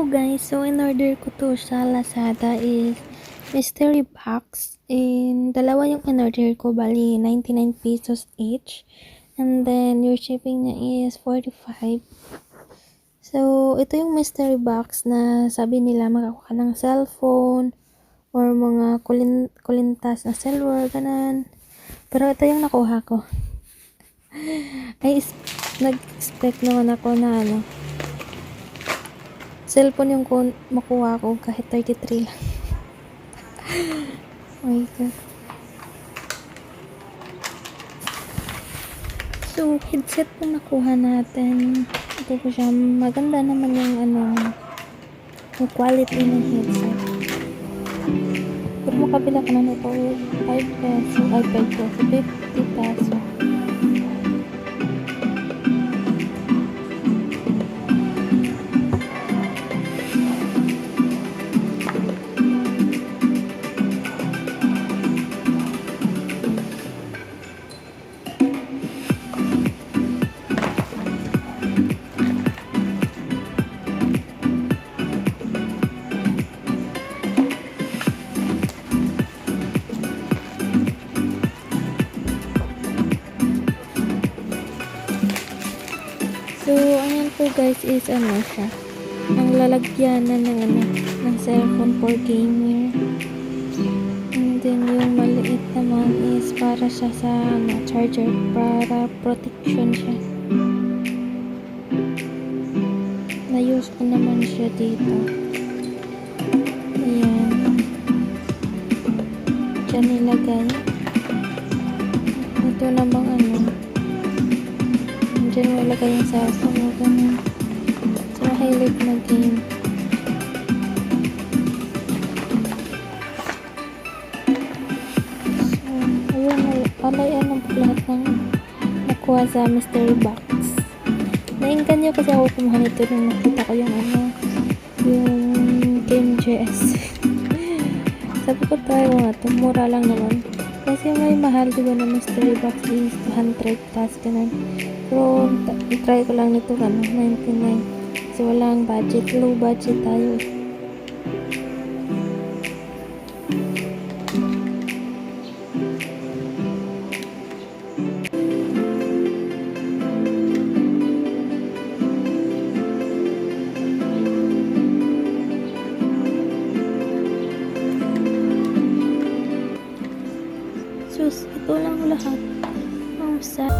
Guys, so in order ko to sa Lazada is mystery box, and dalawa yung in order ko, bali 99 pesos each, and then your shipping niya is 45. So ito yung mystery box na sabi nila makakuha ka ng cellphone or mga kulintas na silver, ganan. Pero ito yung nakuha ko. Nag-expect naman ako na cellphone yung makuha ko kahit 33 lang. Oh my God. So, headset po nakuha natin. Ito po siya. Maganda naman yung yung quality ng headset. Pero makabila ka na nito 5 peso, 50 peso. So, ayan po guys is siya. Ang lalagyanan ng cellphone for gamer. And then yung maliit naman is para siya sa charger, para protection siya. Na-use ko naman siya dito. Ayan. Diyan nilagay. Ito namang diyan mo ilagay yung cellphone mo, ganun. So, highlight na game. So, ayun, palayan ng lahat ng nakuha sa mystery box. Nainggan nyo kasi ako kumuha nito nung nakita ko yung Game GS. Sabi ko, try ko nga to, mura lang naman. Kasi may mahal, diba, na mystery box is 200 plus, ganun. Pero, try ko lang nito, 99. Kasi walang budget, low budget tayo. Sus, ito lang lahat. Ang sad.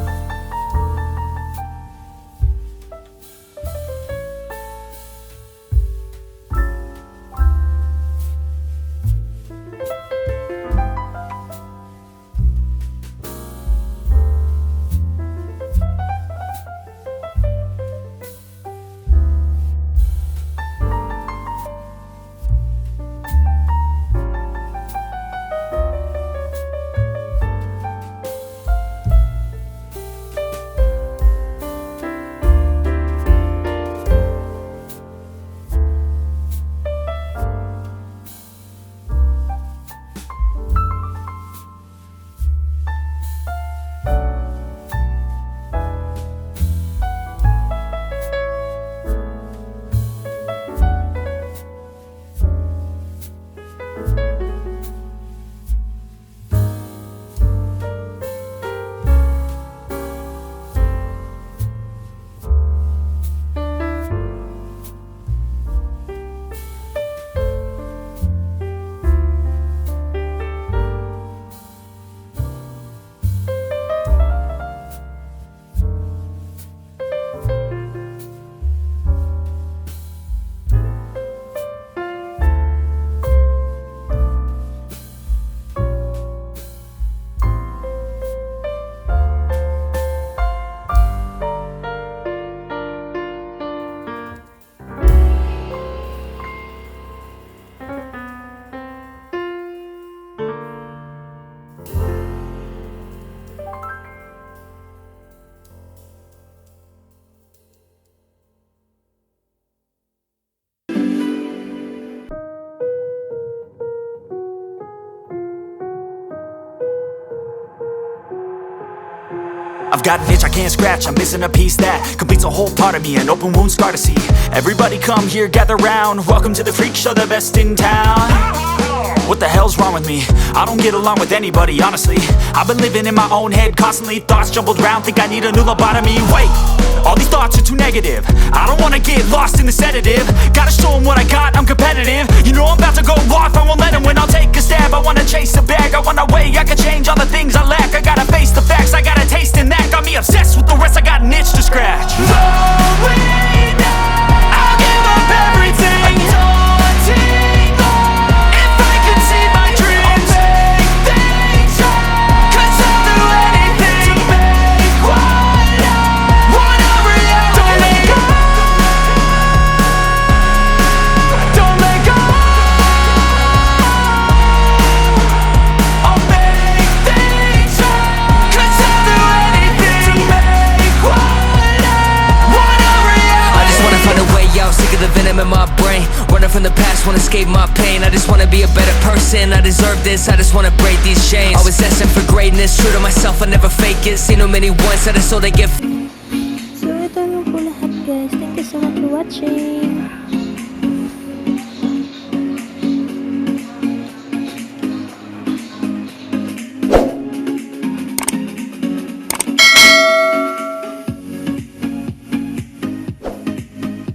I've got an itch I can't scratch, I'm missing a piece that completes a whole part of me, an open wound scar to see. Everybody come here, gather round, welcome to the freak show, the best in town. What the hell's wrong with me? I don't get along with anybody, honestly. I've been living in my own head constantly, thoughts jumbled round, think I need a new lobotomy. Wait, all these thoughts are too negative, I don't wanna get lost in the sedative. Gotta show them what I got, I'm competitive. You know I'm about to go off, I won't let them win. I'll take a stab, I wanna chase a bag, I wanna weigh, I can change all the things I lack. I gotta face the facts, I got a taste in that. Got me obsessed with the rest, I got an itch to scratch. Going now, I'll give up everything. Daunting all, if I could see my dreams, I'll make things right. 'Cause I'll do anything to make what I want a reality. Don't let go, don't let go. I'll make things right. 'Cause I'll do anything to make what I want a reality. I just wanna find a way out, sick of the venom in my brain. Running from the past, wanna escape my pain. I just wanna be a better person, I deserve this. I just wanna break these chains. Always asking for greatness, true to myself, I never fake it. Seen too many once, I just so they get So ito lang po lahat guys. Thank you so much for watching.